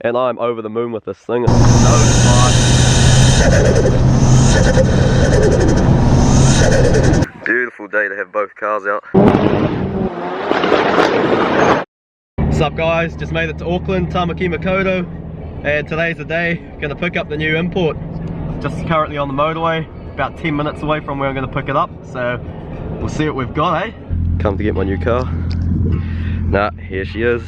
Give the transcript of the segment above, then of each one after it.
and I'm over the moon with this thing. It's so fun. Beautiful day to have both cars out. What's up guys, just made it to Auckland, Tamaki Makaurau, and today's the day. Gonna pick up the new import. Just currently on the motorway, about 10 minutes away from where I'm gonna pick it up, so we'll see what we've got, eh? Come to get my new car. Nah, here she is.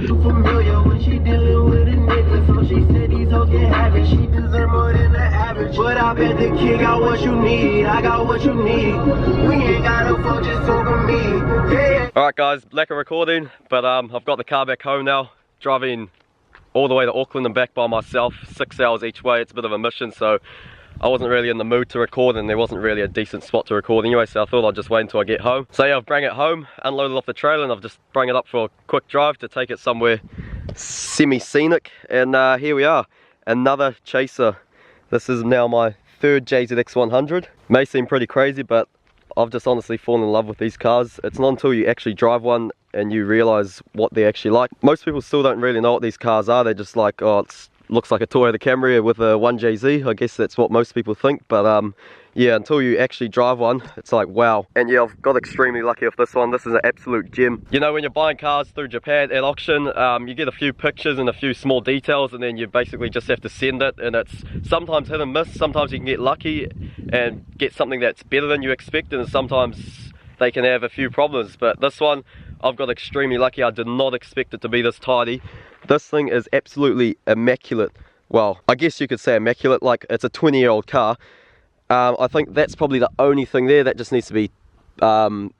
Familiar when she dealing with a nigga, so she said these hoes can have it. She deserve more than the average, but I bet the kid got what you need. I got what you need. We ain't gotta fuck, just over me. Yeah. Alright guys, lack of recording, but I've got the car back home now. Driving all the way to Auckland and back by myself, 6 hours each way. It's a bit of a mission, so I wasn't really in the mood to record, and there wasn't really a decent spot to record anyway, so I thought I'd just wait until I get home. So yeah, I've brought it home, unloaded off the trailer, and I've just brought it up for a quick drive to take it somewhere semi-scenic, and here we are, another chaser. This is now my third JZX 100. May seem pretty crazy, but I've just honestly fallen in love with these cars. It's not until you actually drive one and you realise what they're actually like. Most people still don't really know what these cars are. They're just like, oh, it's looks like a Toyota Camry with a 1JZ. I guess that's what most people think, but yeah, until you actually drive one, it's like wow. And yeah, I've got extremely lucky with this one. This is an absolute gem. You know, when you're buying cars through Japan at auction, you get a few pictures and a few small details, and then you basically just have to send it, and it's sometimes hit and miss. Sometimes you can get lucky and get something that's better than you expect, and sometimes they can have a few problems, but this one I've got extremely lucky. I did not expect it to be this tidy. This thing is absolutely immaculate. Well, I guess you could say immaculate, like it's a 20-year-old car. I think that's probably the only thing there that just needs to be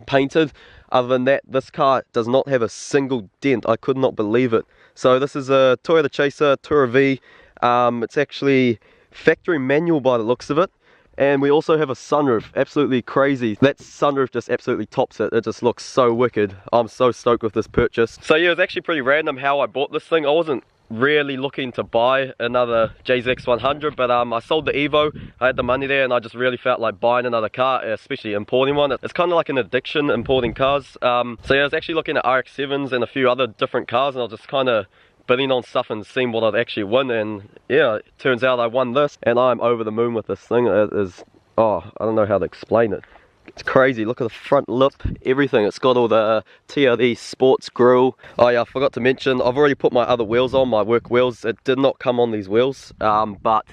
painted. Other than that, this car does not have a single dent. I could not believe it. So this is a Toyota Chaser Tura V. It's actually factory manual by the looks of it. And we also have a sunroof, absolutely crazy. That sunroof just absolutely tops it. It just looks so wicked. I'm so stoked with this purchase. So yeah, it was actually pretty random how I bought this thing. I wasn't really looking to buy another JZX 100, but I sold the Evo. I had the money there, and I just really felt like buying another car, especially importing one. It's kind of like an addiction, importing cars. So yeah, I was actually looking at RX-7s and a few other different cars, and I was just kind of bidding on stuff and seeing what I'd actually win, and yeah, it turns out I won this, and I'm over the moon with this thing. It is, oh, I don't know how to explain it. It's crazy. Look at the front lip, everything. It's got all the TRD sports grille. Oh yeah, I forgot to mention, I've already put my other wheels on, my work wheels. It did not come on these wheels, but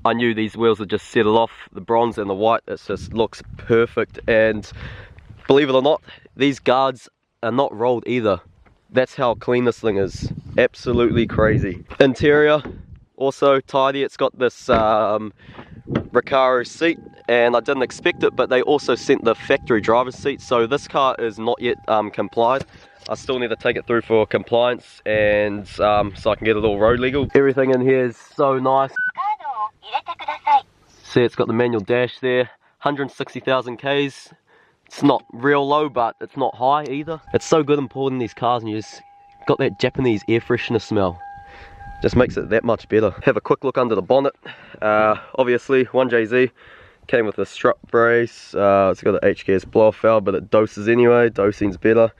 I knew these wheels would just settle off. The bronze and the white, it just looks perfect, and believe it or not, these guards are not rolled either. That's how clean this thing is. Absolutely crazy. Interior, also tidy. It's got this Recaro seat, and I didn't expect it, but they also sent the factory driver's seat, so this car is not yet complied. I still need to take it through for compliance, and so I can get it all road legal. Everything in here is so nice. See, it's got the manual dash there, 160,000 Ks. It's not real low, but it's not high either. It's so good importing these cars, and you just got that Japanese air freshener smell. Just makes it that much better. Have a quick look under the bonnet. Obviously 1JZ came with a strut brace. It's got an HKS blow-off valve, but it doses anyway. Dosing's better.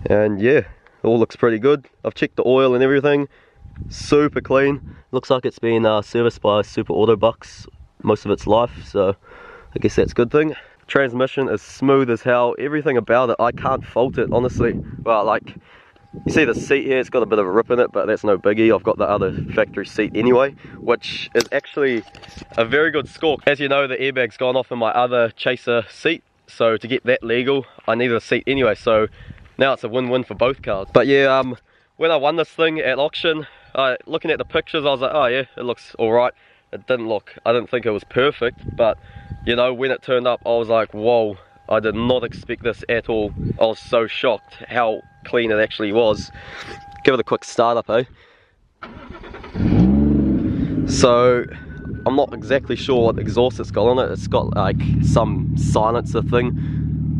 And yeah, it all looks pretty good. I've checked the oil and everything. Super clean. Looks like it's been serviced by Super Auto Bucks most of its life, so I guess that's a good thing. Transmission is smooth as hell. Everything about it, I can't fault it, honestly. Well, like, you see the seat here, it's got a bit of a rip in it, but that's no biggie. I've got the other factory seat anyway, which is actually a very good score. As you know, the airbag's gone off in my other Chaser seat, so to get that legal, I needed a seat anyway, so now it's a win-win for both cars. But yeah, when I won this thing at auction, looking at the pictures, I was like, oh yeah, it looks alright. It didn't look, I didn't think it was perfect, but you know, when it turned up, I was like, whoa, I did not expect this at all. I was so shocked how clean it actually was. Give it a quick start up, eh? So, I'm not exactly sure what exhaust it's got on it. It's got like some silencer thing.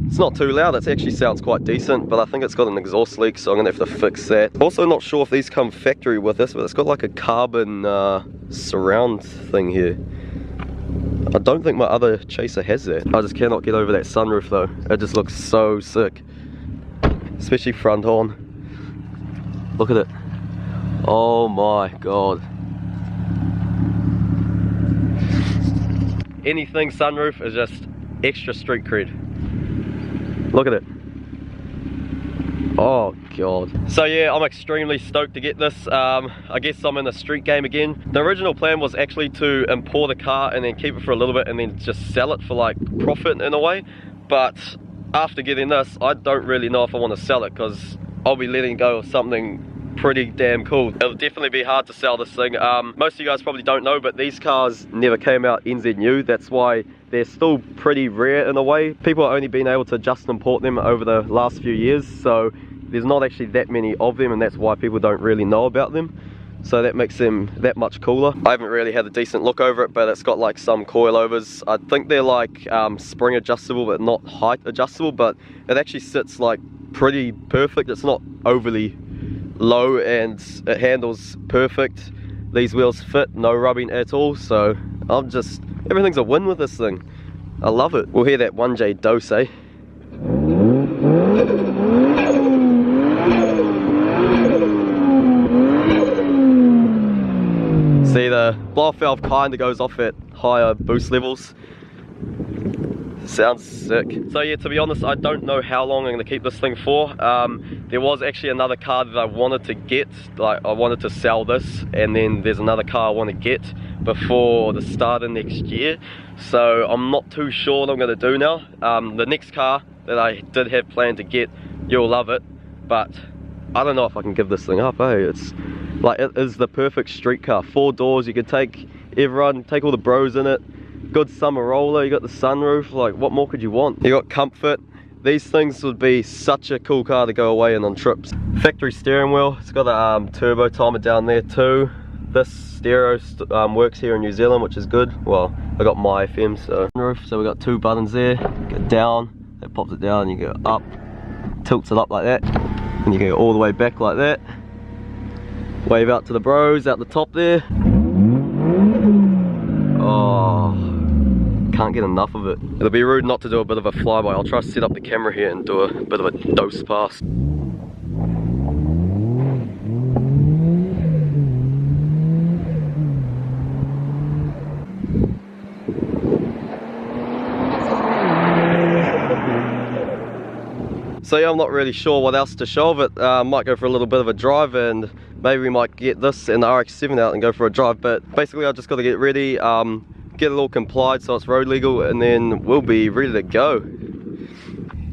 It's not too loud, it actually sounds quite decent, but I think it's got an exhaust leak, so I'm gonna have to fix that. Also not sure if these come factory with this, but it's got like a carbon surround thing here. I don't think my other Chaser has that. I just cannot get over that sunroof though. It just looks so sick. Especially front on. Look at it. Oh my god. Anything sunroof is just extra street cred. Look at it. Oh god. So yeah, I'm extremely stoked to get this. I guess I'm in the street game again. The original plan was actually to import the car and then keep it for a little bit and then just sell it for like profit in a way. But after getting this, I don't really know if I want to sell it, because I'll be letting go of something pretty damn cool. It'll definitely be hard to sell this thing. Most of you guys probably don't know, but these cars never came out NZ new. That's why they're still pretty rare in a way. People have only been able to just import them over the last few years, so there's not actually that many of them, and that's why people don't really know about them. So that makes them that much cooler. I haven't really had a decent look over it, but it's got like some coilovers. I think they're like spring adjustable but not height adjustable, but it actually sits like pretty perfect. It's not overly low and it handles perfect. These wheels fit, no rubbing at all, so everything's a win with this thing. I love it. We'll hear that 1J dose, eh? See, the blow-off valve kind of goes off at higher boost levels. Sounds sick. So yeah, to be honest, I don't know how long I'm going to keep this thing for. There was actually another car that I wanted to get, like I wanted to sell this, and then there's another car I want to get before the start of next year. So I'm not too sure what I'm going to do now. The next car that I did have planned to get, you'll love it, but I don't know if I can give this thing up, eh? It's like, it is the perfect street car. 4 doors, you can take everyone, take all the bros in it. Good summer roller, you got the sunroof, like what more could you want? You got comfort. These things would be such a cool car to go away and on trips. Factory steering wheel, it's got a turbo timer down there too. This stereo works here in New Zealand, which is good. Well, I got my FM, so we got 2 buttons there. Go down, that pops it down, you go up, tilts it up like that, and you go all the way back like that. Wave out to the bros out the top there. Oh, can't get enough of it. It'll be rude not to do a bit of a flyby. I'll try to set up the camera here and do a bit of a dose pass. So yeah, I'm not really sure what else to show of it. Might go for a little bit of a drive, and maybe we might get this and the RX-7 out and go for a drive. But basically I just got to get ready, get it all complied so it's road legal, and then we'll be ready to go.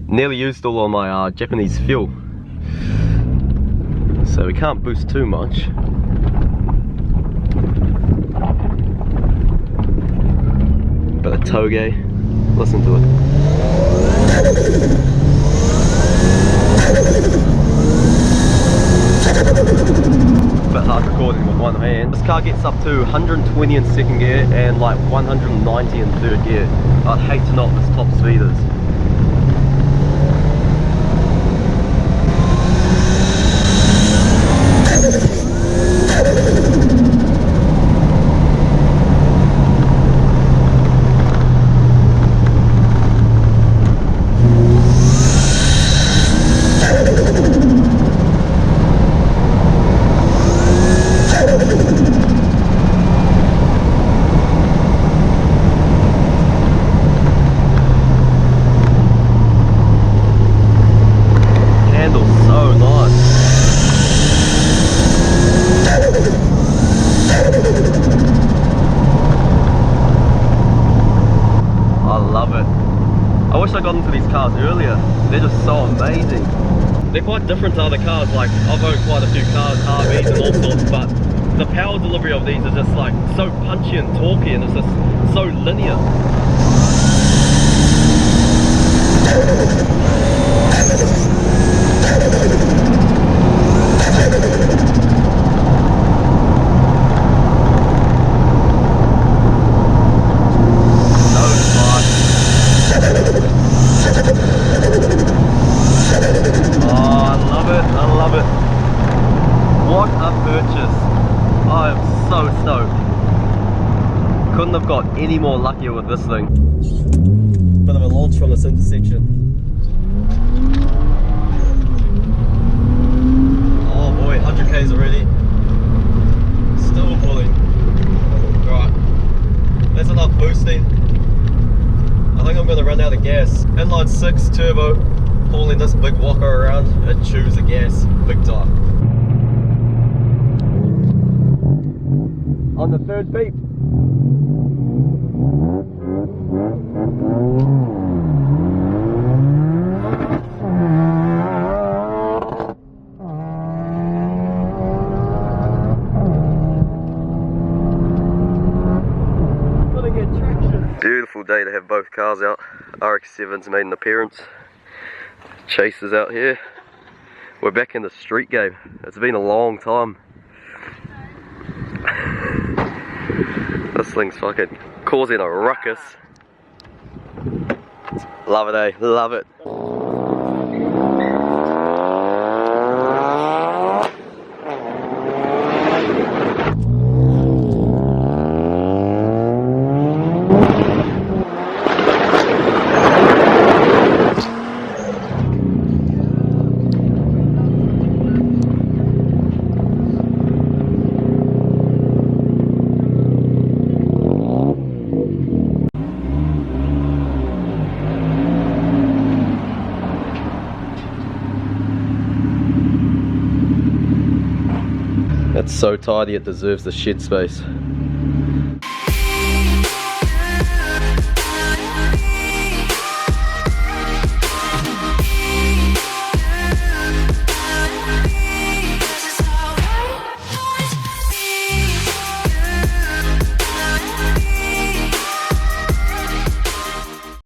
Nearly used all of my Japanese fuel, so we can't boost too much. But a toge, listen to it. Bit hard recording with one hand. This car gets up to 120 in second gear and like 190 in third gear. I'd hate to know what this top speed is. I got into these cars earlier. They're just so amazing. They're quite different to other cars. Like, I've owned quite a few cars, RVs and all sorts, but the power delivery of these is just like so punchy and torquey, and it's just so linear. Couldn't have got any more luckier with this thing. Bit of a launch from this intersection. Oh boy, 100 k's already. of gas. Inline 6 turbo, hauling this big whopper around, it chews the gas big time. On the third beep. Beautiful day to have both cars out. RX-7's made an appearance. Chaser's out here. We're back in the street game. It's been a long time. This thing's fucking causing a ruckus. Love it, eh? Love it. It's so tidy it deserves the shed space.